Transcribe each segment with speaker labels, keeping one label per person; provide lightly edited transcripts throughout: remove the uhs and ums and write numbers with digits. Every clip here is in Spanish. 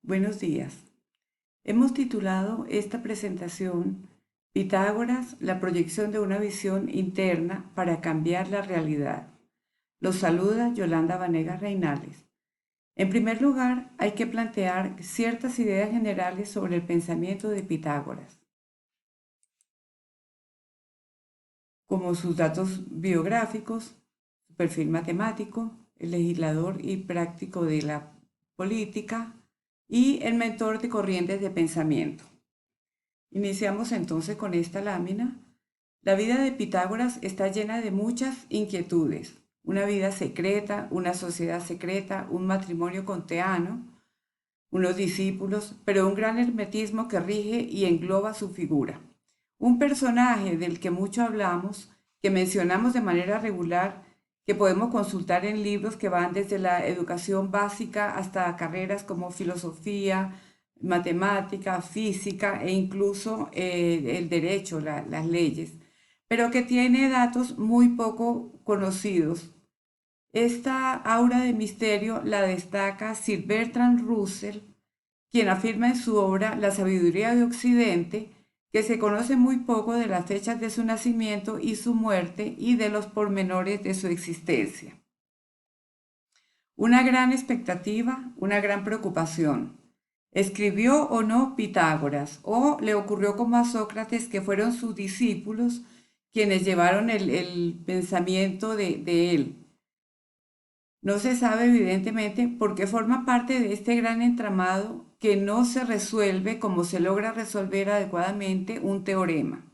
Speaker 1: Buenos días. Hemos titulado esta presentación Pitágoras, la proyección de una visión interna para cambiar la realidad. Los saluda Yolanda Vanegas Reinales. En primer lugar, hay que plantear ciertas ideas generales sobre el pensamiento de Pitágoras, como sus datos biográficos, su perfil matemático, el legislador y práctico de la política y el mentor de corrientes de pensamiento. Iniciamos entonces con esta lámina. La vida de Pitágoras está llena de muchas inquietudes. Una vida secreta, una sociedad secreta, un matrimonio con Teano, unos discípulos, pero un gran hermetismo que rige y engloba su figura. Un personaje del que mucho hablamos, que mencionamos de manera regular, que podemos consultar en libros que van desde la educación básica hasta carreras como filosofía, matemática, física e incluso el derecho, las leyes, pero que tiene datos muy poco conocidos. Esta aura de misterio la destaca Sir Bertrand Russell, quien afirma en su obra La sabiduría de Occidente que se conoce muy poco de las fechas de su nacimiento y su muerte y de los pormenores de su existencia. Una gran expectativa, una gran preocupación. ¿Escribió o no Pitágoras? ¿O le ocurrió como a Sócrates, que fueron sus discípulos quienes llevaron el pensamiento de él? No se sabe evidentemente porque forma parte de este gran entramado que no se resuelve como se logra resolver adecuadamente un teorema.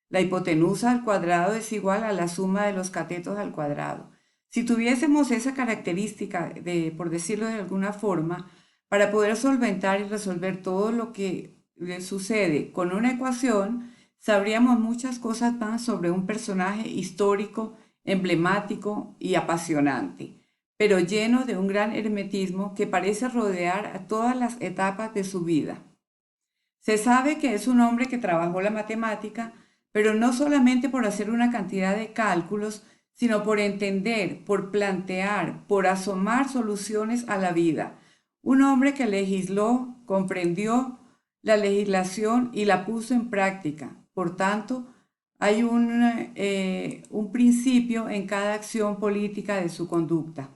Speaker 1: La hipotenusa al cuadrado es igual a la suma de los catetos al cuadrado. Si tuviésemos esa característica por decirlo de alguna forma, para poder solventar y resolver todo lo que le sucede con una ecuación, sabríamos muchas cosas más sobre un personaje histórico, emblemático y apasionante, pero lleno de un gran hermetismo que parece rodear a todas las etapas de su vida. Se sabe que es un hombre que trabajó la matemática, pero no solamente por hacer una cantidad de cálculos, sino por entender, por plantear, por asomar soluciones a la vida. Un hombre que legisló, comprendió la legislación y la puso en práctica. Por tanto, hay un principio en cada acción política de su conducta.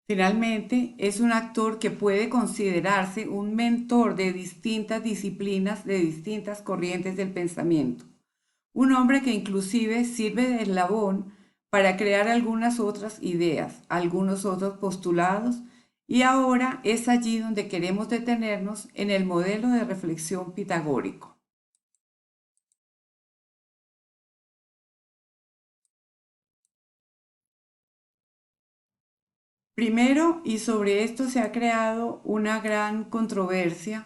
Speaker 1: Finalmente, es un actor que puede considerarse un mentor de distintas disciplinas, de distintas corrientes del pensamiento. Un hombre que inclusive sirve de eslabón para crear algunas otras ideas, algunos otros postulados, y ahora es allí donde queremos detenernos en el modelo de reflexión pitagórico. Primero, y sobre esto se ha creado una gran controversia.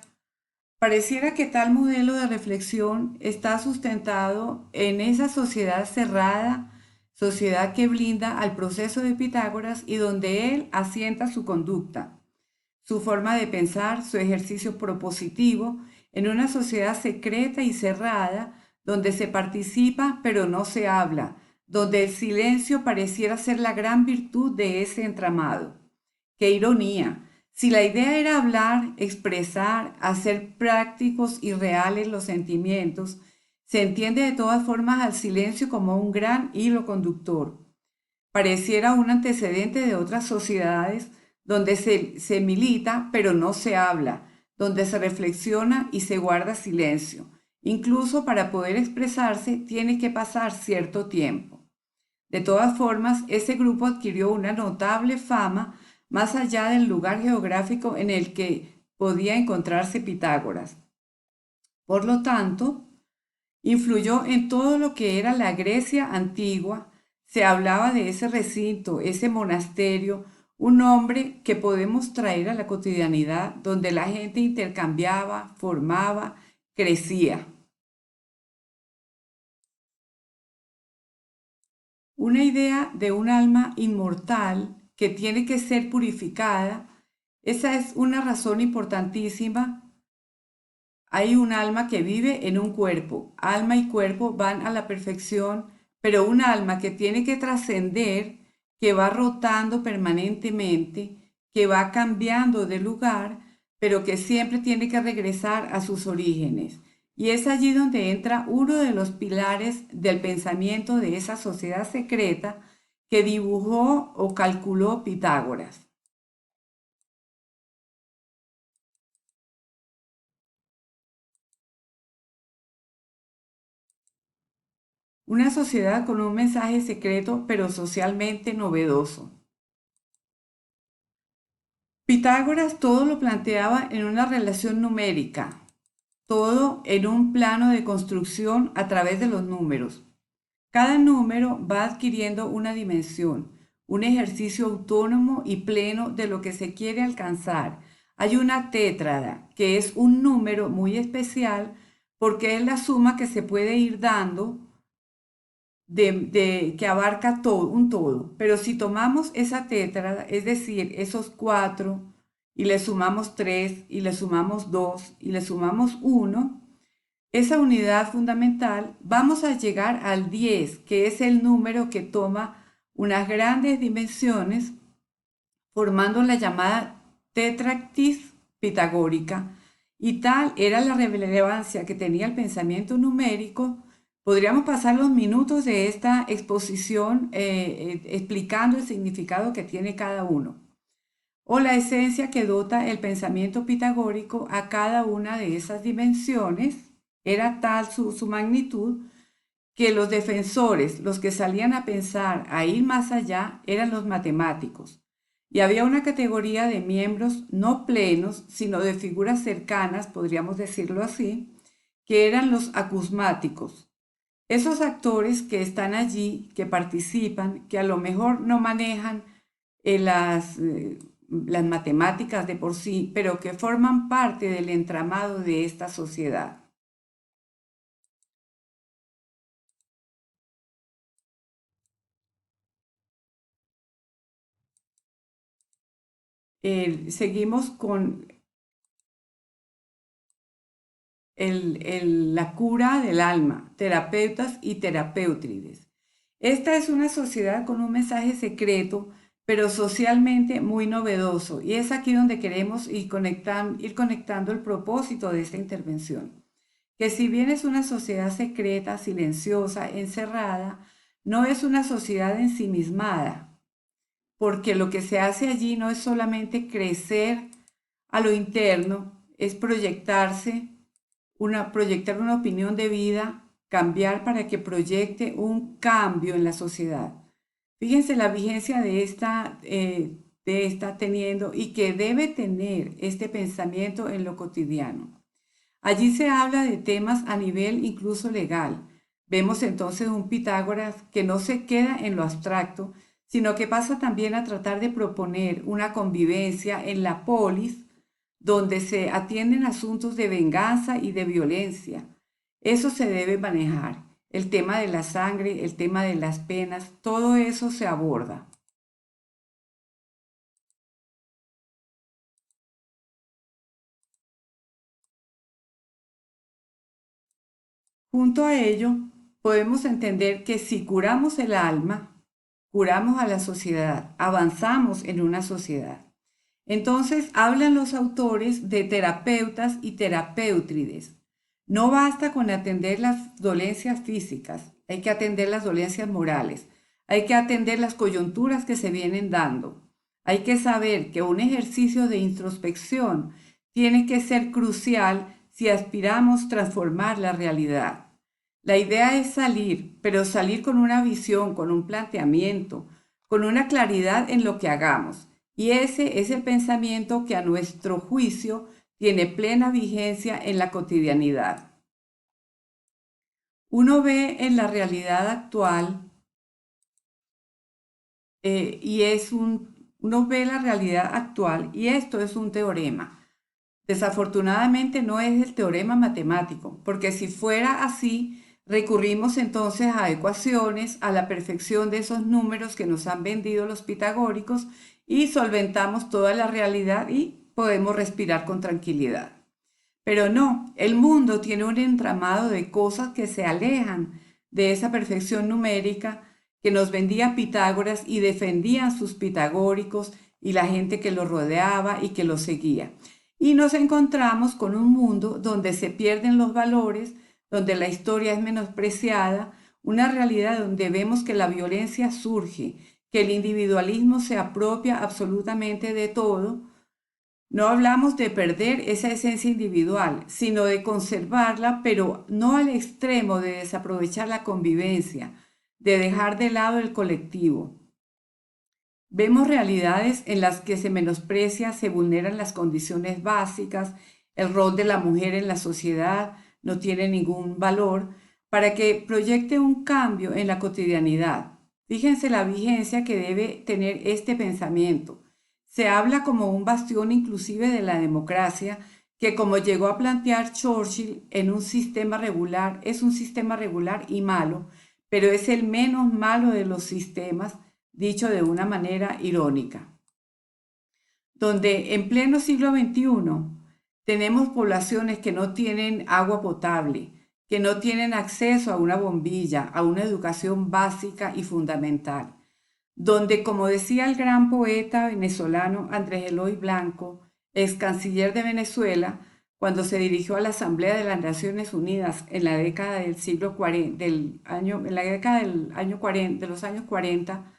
Speaker 1: Pareciera que tal modelo de reflexión está sustentado en esa sociedad cerrada, sociedad que blinda al proceso de Pitágoras y donde él asienta su conducta, su forma de pensar, su ejercicio propositivo, en una sociedad secreta y cerrada donde se participa pero no se habla, donde el silencio pareciera ser la gran virtud de ese entramado. ¡Qué ironía! Si la idea era hablar, expresar, hacer prácticos y reales los sentimientos, se entiende de todas formas al silencio como un gran hilo conductor. Pareciera un antecedente de otras sociedades donde se milita pero no se habla, donde se reflexiona y se guarda silencio. Incluso para poder expresarse tiene que pasar cierto tiempo. De todas formas, ese grupo adquirió una notable fama más allá del lugar geográfico en el que podía encontrarse Pitágoras. Por lo tanto, influyó en todo lo que era la Grecia antigua. Se hablaba de ese recinto, ese monasterio, un nombre que podemos traer a la cotidianidad, donde la gente intercambiaba, formaba, crecía. Una idea de un alma inmortal que tiene que ser purificada, esa es una razón importantísima. Hay un alma que vive en un cuerpo. Alma y cuerpo van a la perfección, pero un alma que tiene que trascender, que va rotando permanentemente, que va cambiando de lugar, pero que siempre tiene que regresar a sus orígenes. Y es allí donde entra uno de los pilares del pensamiento de esa sociedad secreta que dibujó o calculó Pitágoras. Una sociedad con un mensaje secreto pero socialmente novedoso. Pitágoras todo lo planteaba en una relación numérica, todo en un plano de construcción a través de los números. Cada número va adquiriendo una dimensión, un ejercicio autónomo y pleno de lo que se quiere alcanzar. Hay una tétrada, que es un número muy especial porque es la suma que se puede ir dando que abarca todo, un todo. Pero si tomamos esa tétrada, es decir, esos 4, y le sumamos 3, y le sumamos 2, y le sumamos 1, esa unidad fundamental, vamos a llegar al 10, que es el número que toma unas grandes dimensiones, formando la llamada tetractis pitagórica. Y tal era la relevancia que tenía el pensamiento numérico. Podríamos pasar los minutos de esta exposición explicando el significado que tiene cada uno, o la esencia que dota el pensamiento pitagórico a cada una de esas dimensiones. Era tal su magnitud que los defensores, los que salían a pensar, a ir más allá, eran los matemáticos. Y había una categoría de miembros no plenos, sino de figuras cercanas, podríamos decirlo así, que eran los acusmáticos. Esos actores que están allí, que participan, que a lo mejor no manejan las matemáticas de por sí, pero que forman parte del entramado de esta sociedad. Seguimos con la cura del alma, terapeutas y terapéutrides. Esta es una sociedad con un mensaje secreto, pero socialmente muy novedoso, y es aquí donde queremos ir conectando el propósito de esta intervención. Que si bien es una sociedad secreta, silenciosa, encerrada, no es una sociedad ensimismada, porque lo que se hace allí no es solamente crecer a lo interno, es proyectar una opinión de vida, cambiar para que proyecte un cambio en la sociedad. Fíjense la vigencia de esta teniendo y que debe tener este pensamiento en lo cotidiano. Allí se habla de temas a nivel incluso legal. Vemos entonces un Pitágoras que no se queda en lo abstracto, sino que pasa también a tratar de proponer una convivencia en la polis donde se atienden asuntos de venganza y de violencia. Eso se debe manejar. El tema de la sangre, el tema de las penas, todo eso se aborda. Junto a ello, podemos entender que si curamos el alma, curamos a la sociedad, avanzamos en una sociedad. Entonces hablan los autores de terapeutas y terapéutrides. No basta con atender las dolencias físicas, hay que atender las dolencias morales, hay que atender las coyunturas que se vienen dando. Hay que saber que un ejercicio de introspección tiene que ser crucial si aspiramos a transformar la realidad. La idea es salir, pero salir con una visión, con un planteamiento, con una claridad en lo que hagamos. Y ese es el pensamiento que a nuestro juicio tiene plena vigencia en la cotidianidad. Uno ve en la realidad actual uno ve la realidad actual y esto es un teorema. Desafortunadamente no es el teorema matemático, porque si fuera así, recurrimos entonces a ecuaciones, a la perfección de esos números que nos han vendido los pitagóricos y solventamos toda la realidad y podemos respirar con tranquilidad. Pero no, el mundo tiene un entramado de cosas que se alejan de esa perfección numérica que nos vendía Pitágoras y defendían sus pitagóricos y la gente que lo rodeaba y que lo seguía. Y nos encontramos con un mundo donde se pierden los valores, donde la historia es menospreciada, una realidad donde vemos que la violencia surge, que el individualismo se apropia absolutamente de todo. No hablamos de perder esa esencia individual, sino de conservarla, pero no al extremo de desaprovechar la convivencia, de dejar de lado el colectivo. Vemos realidades en las que se menosprecia, se vulneran las condiciones básicas, el rol de la mujer en la sociedad no tiene ningún valor para que proyecte un cambio en la cotidianidad. Fíjense la vigencia que debe tener este pensamiento. Se habla como un bastión inclusive de la democracia, que como llegó a plantear Churchill en un sistema regular, es un sistema regular y malo, pero es el menos malo de los sistemas, dicho de una manera irónica. Donde en pleno siglo XXI tenemos poblaciones que no tienen agua potable, que no tienen acceso a una bombilla, a una educación básica y fundamental. Donde, como decía el gran poeta venezolano Andrés Eloy Blanco, ex canciller de Venezuela, cuando se dirigió a la Asamblea de las Naciones Unidas en la década del siglo 40, en la década del año 40, de los años 40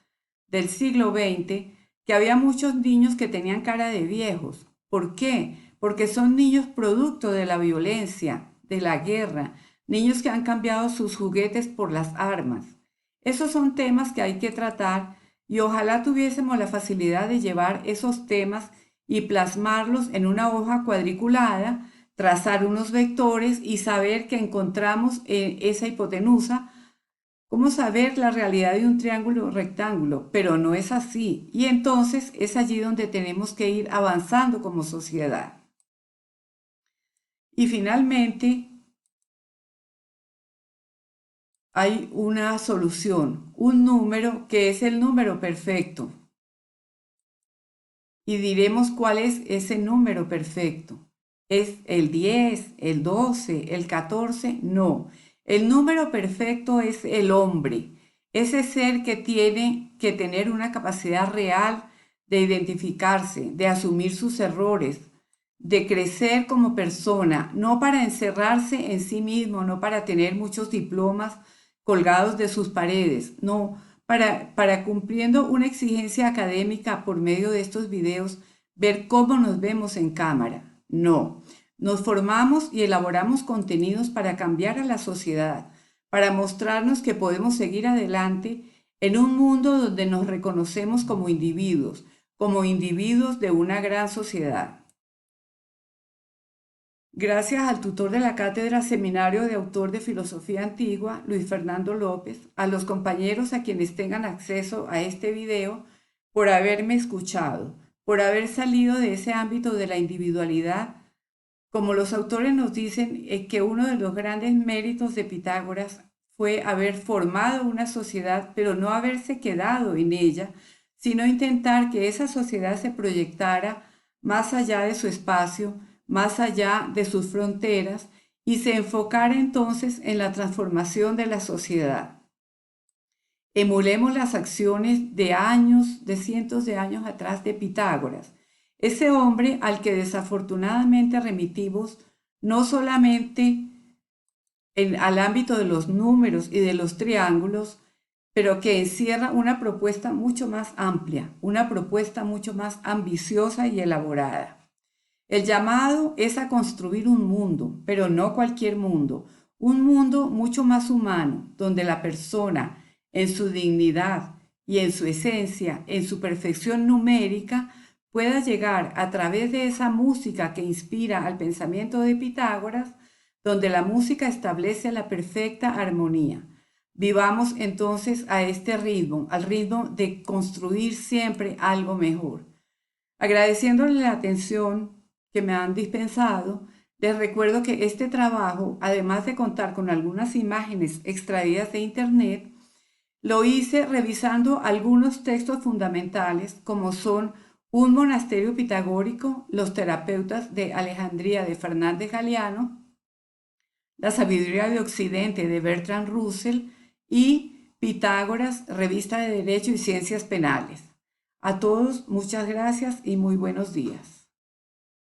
Speaker 1: del siglo XX, que había muchos niños que tenían cara de viejos. ¿Por qué? Porque son niños producto de la violencia, de la guerra, niños que han cambiado sus juguetes por las armas. Esos son temas que hay que tratar y ojalá tuviésemos la facilidad de llevar esos temas y plasmarlos en una hoja cuadriculada, trazar unos vectores y saber que encontramos esa hipotenusa. ¿Cómo saber la realidad de un triángulo rectángulo? Pero no es así. Y entonces es allí donde tenemos que ir avanzando como sociedad. Y finalmente hay una solución, un número que es el número perfecto. Y diremos cuál es ese número perfecto. ¿Es el 10, el 12, el 14? No. El número perfecto es el hombre, ese ser que tiene que tener una capacidad real de identificarse, de asumir sus errores, de crecer como persona, no para encerrarse en sí mismo, no para tener muchos diplomas colgados de sus paredes, no, para cumpliendo una exigencia académica por medio de estos videos, ver cómo nos vemos en cámara. No, nos formamos y elaboramos contenidos para cambiar a la sociedad, para mostrarnos que podemos seguir adelante en un mundo donde nos reconocemos como individuos de una gran sociedad. Gracias al tutor de la cátedra Seminario de Autor de Filosofía Antigua, Luis Fernando López, a los compañeros a quienes tengan acceso a este video, por haberme escuchado, por haber salido de ese ámbito de la individualidad. Como los autores nos dicen que uno de los grandes méritos de Pitágoras fue haber formado una sociedad, pero no haberse quedado en ella, sino intentar que esa sociedad se proyectara más allá de su espacio, más allá de sus fronteras, y se enfocara entonces en la transformación de la sociedad. Emulemos las acciones de años, de cientos de años atrás de Pitágoras, ese hombre al que desafortunadamente remitimos no solamente al ámbito de los números y de los triángulos, pero que encierra una propuesta mucho más amplia, una propuesta mucho más ambiciosa y elaborada. El llamado es a construir un mundo, pero no cualquier mundo, un mundo mucho más humano, donde la persona, en su dignidad y en su esencia, en su perfección numérica, pueda llegar a través de esa música que inspira al pensamiento de Pitágoras, donde la música establece la perfecta armonía. Vivamos entonces a este ritmo, al ritmo de construir siempre algo mejor. Agradeciéndole la atención que me han dispensado, les recuerdo que este trabajo, además de contar con algunas imágenes extraídas de Internet, lo hice revisando algunos textos fundamentales como son Un monasterio pitagórico, Los terapeutas de Alejandría de Fernández Galiano, La sabiduría de Occidente de Bertrand Russell y Pitágoras, Revista de Derecho y Ciencias Penales. A todos, muchas gracias y muy buenos días.